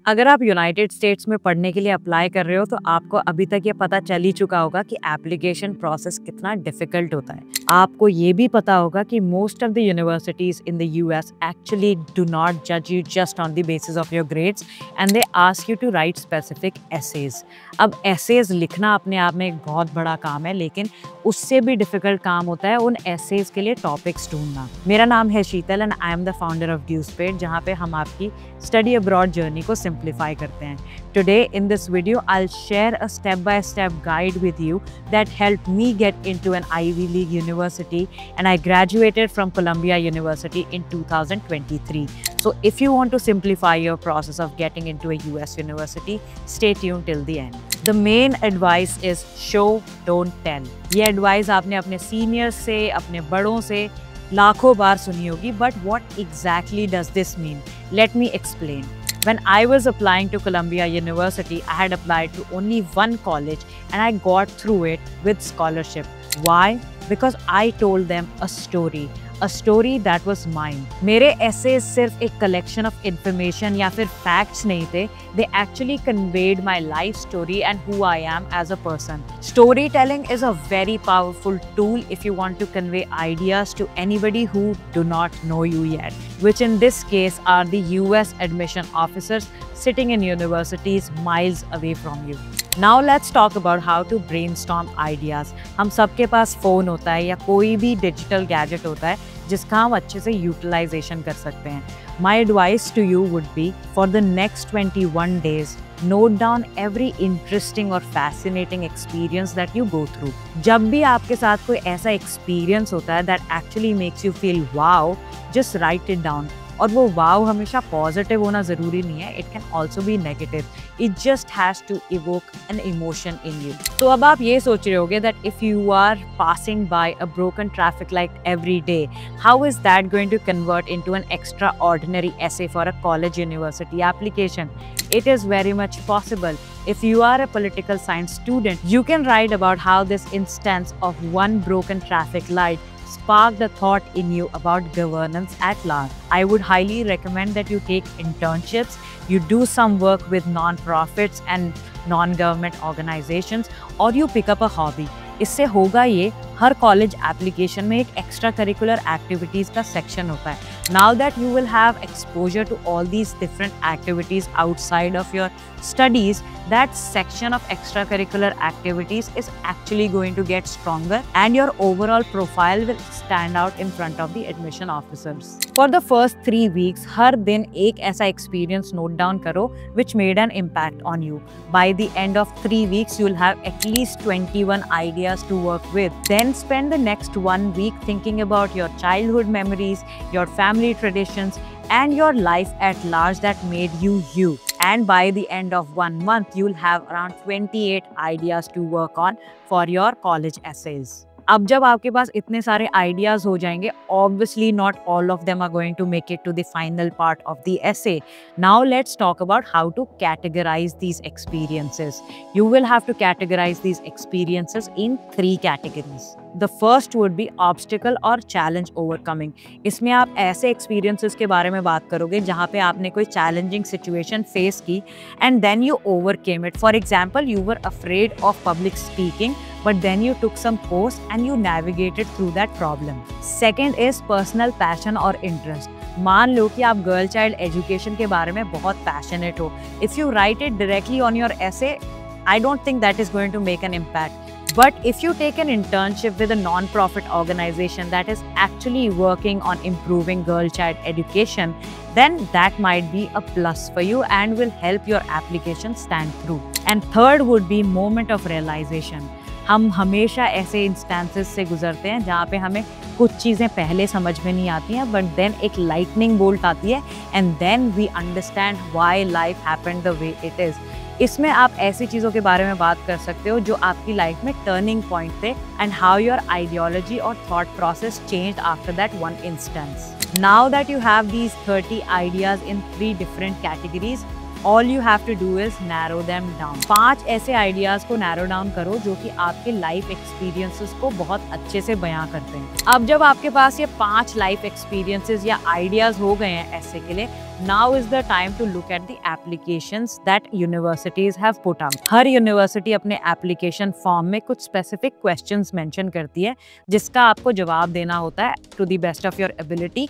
अगर आप United states में पढ़ने के लिए अप्लाई कर रहे हो तो आपको अभी तक ये पता चल ही चुका होगा कि एप्लीकेशन प्रोसेस कितना डिफिकल्ट होता है। आपको ये भी पता होगा कि most of the universities in the US actually do not जज you just on the basis of your grades and they ask you to write specific essays. अब एसेज लिखना अपने आप में एक बहुत बड़ा काम है, लेकिन उससे भी डिफिकल्ट काम होता है उन एसेज के लिए टॉपिक्स ढूंढना। मेरा नाम है Sheetal and I am the founder of ड्यूस्पेड, जहाँ पे हम आपकी स्टडी अब्रॉड जर्नी को सिंप्लीफाई करते हैं। Today in this video, I'll share a step-by-step guide with you that helped me get into an Ivy League university, and I graduated from Columbia University in 2023. So if you want to simplify your process of getting into a US university, stay tuned till the end. The main advice is show, don't tell. ये advice आपने अपने seniors से, अपने बड़ों से लाखों बार सुनी होगी, but what exactly does this mean? Let me explain. When I was applying to Columbia University, I had applied to only one college and I got through it with scholarship. Why? Because I told them a story that was mine. मेरे essays सिर्फ एक collection of information या फिर facts नहीं थे. They actually conveyed my life story and who I am as a person. Storytelling is a very powerful tool if you want to convey ideas to anybody who do not know you yet, which in this case are the US admission officers sitting in universities miles away from you. Now let's talk about how to brainstorm ideas. हम सबके पास phone होता है या कोई भी digital gadget होता है जिसका हम अच्छे से यूटिलाइजेशन कर सकते हैं। My advice to you would be, for the next 21 days, note down every interesting or fascinating experience that you go through. जब भी आपके साथ कोई ऐसा experience होता है that actually makes you feel wow, just write it down. और वो वाव हमेशा पॉजिटिव होना ज़रूरी नहीं है, it can also be negative, it just has to evoke an emotion in you. तो अब आप ये सोच रहे होगे that if you are passing by a broken traffic light every day, how is that going to convert into an extraordinary essay for a college university application? It is very much possible. If you are a political science student, you can write about how this instance of one broken traffic light sparked the thought in you about governance at large. I would highly recommend that you take internships, you do some work with non-profits and non-government organizations, or you pick up a hobby. इससे होगा ये, हर college application में एक extra curricular activities का section होता है। Now that you will have exposure to all these different activities outside of your studies, that section of extracurricular activities is actually going to get stronger and your overall profile will stand out in front of the admission officers. For the first 3 weeks, हर दिन एक ऐसा experience note down करो which made an impact on you. By the end of 3 weeks, you'll have at least 21 ideas to work with. Then spend the next 1 week thinking about your childhood memories, your family traditions, and your life at large that made you you. And by the end of 1 month, you'll have around 28 ideas to work on for your college essays. अब जब आपके पास इतने सारे ideas हो जाएंगे, obviously not all of them are going to make it to the final part of the essay. Now let's talk about how to categorize these experiences. You will have to categorize these experiences in 3 categories. The first would be obstacle or challenge overcoming. इसमें आप ऐसे experiences के बारे में बात करोगे जहाँ पे आपने कोई challenging situation face की and then you overcame it. For example, you were afraid of public speaking, but then you took some course and you navigated through that problem. Second is personal passion or interest. मान लो कि आप girl child education के बारे में बहुत passionate हो. If you write it directly on your essay, I don't think that is going to make an impact. But if you take an internship with a non-profit organization that is actually working on improving girl child education, then that might be a plus for you and will help your application stand through. And third would be moment of realization. हम हमेशा ऐसे instances से गुजरते हैं जहाँ पे हमें कुछ चीज़ें पहले समझ में नहीं आती हैं, बट देन एक लाइटनिंग बोल्ट आती है and then we understand why life happened the way it is. इसमें आप ऐसी चीज़ों के बारे में बात कर सकते हो जो आपकी लाइफ में टर्निंग पॉइंट थे एंड हाउ योर आइडियोलॉजी और thought process changed after that one instance. Now that you have these 30 ideas in 3 different categories, all you have to do is narrow them down. 5 ऐसे ideas को narrow down करो जो कि आपके life experiences को बहुत अच्छे से बयां करते हैं। अब जब आपके पास ये 5 लाइफ एक्सपीरियंसेस या आइडियाज हो गए हैं ऐसे के लिए, Now is the time to look at the applications that universities have put out. Her university अपने एप्लीकेशन फॉर्म में कुछ स्पेसिफिक क्वेश्चंस मेंशन करती है जिसका आपको जवाब देना होता है to the best of your ability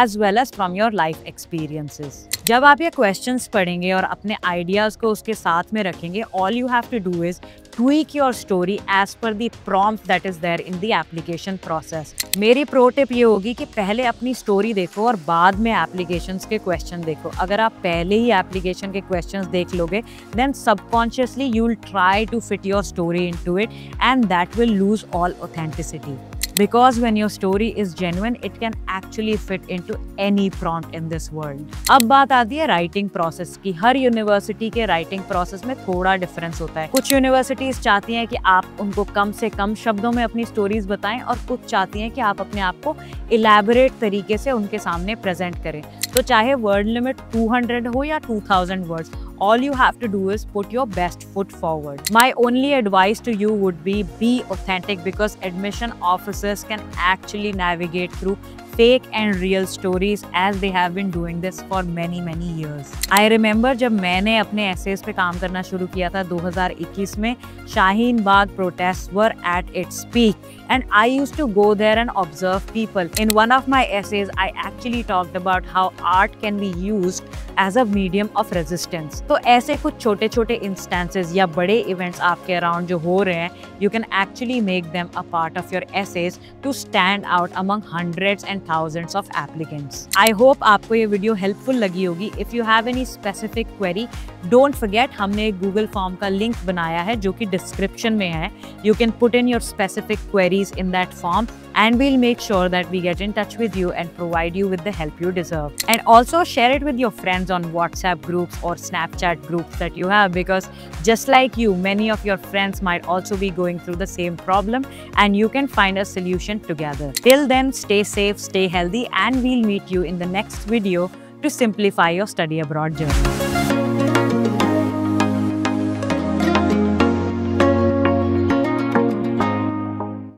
as well as from your life experiences. जब आप ये क्वेश्चंस पढ़ेंगे और अपने आइडियाज को उसके साथ में रखेंगे, all you have to do is tweak your story as per the prompt that is there in the application process. मेरी प्रो टिप ये होगी कि पहले अपनी स्टोरी देखो और बाद में एप्लीकेशंस के क्वेश्चन देखो। अगर आप पहले ही एप्लीकेशन के क्वेश्चंस देख लोगे, then subconsciously you will try to fit your story into it and that will lose all authenticity. Because when your story is genuine, it can actually fit into any prompt in this world. अब बात आती है writing process की। हर university के writing process में थोड़ा difference होता है। कुछ यूनिवर्सिटीज चाहती हैं कि आप उनको कम से कम शब्दों में अपनी स्टोरीज बताएं और कुछ चाहती हैं कि आप अपने आप को इलेबोरेट तरीके से उनके सामने प्रेजेंट करें। तो चाहे वर्ड लिमिट 200 हो या 2000 words, all you have to do is put your best foot forward. My only advice to you would be authentic, because admission officers can actually navigate through fake and real stories as they have been doing this for many years. I remember जब मैंने अपने essays पे काम करना शुरू किया था 2021 में, Shaheen Bagh protests were at its peak and I used to go there and observe people. In one of my essays, I actually talked about how art can be used as a medium of resistance. तो ऐसे कुछ छोटे छोटे instances या बड़े events आपके around जो हो रहे हैं, you can actually make them a part of your essays to stand out among hundreds and thousands of applicants. I hope आपको ये वीडियो हेल्पफुल लगी होगी. If you have any specific query, don't forget हमने एक Google form का link बनाया है जो कि डिस्क्रिप्शन में है. You can put in your specific queries in that form and we'll make sure that we get in touch with you and provide you with the help you deserve. And also share it with your friends on WhatsApp groups or Snapchat groups that you have, because just like you, many of your friends might also be going through the same problem and you can find a solution together. Till then, stay safe, stay healthy, and we'll meet you in the next video to simplify your study abroad journey.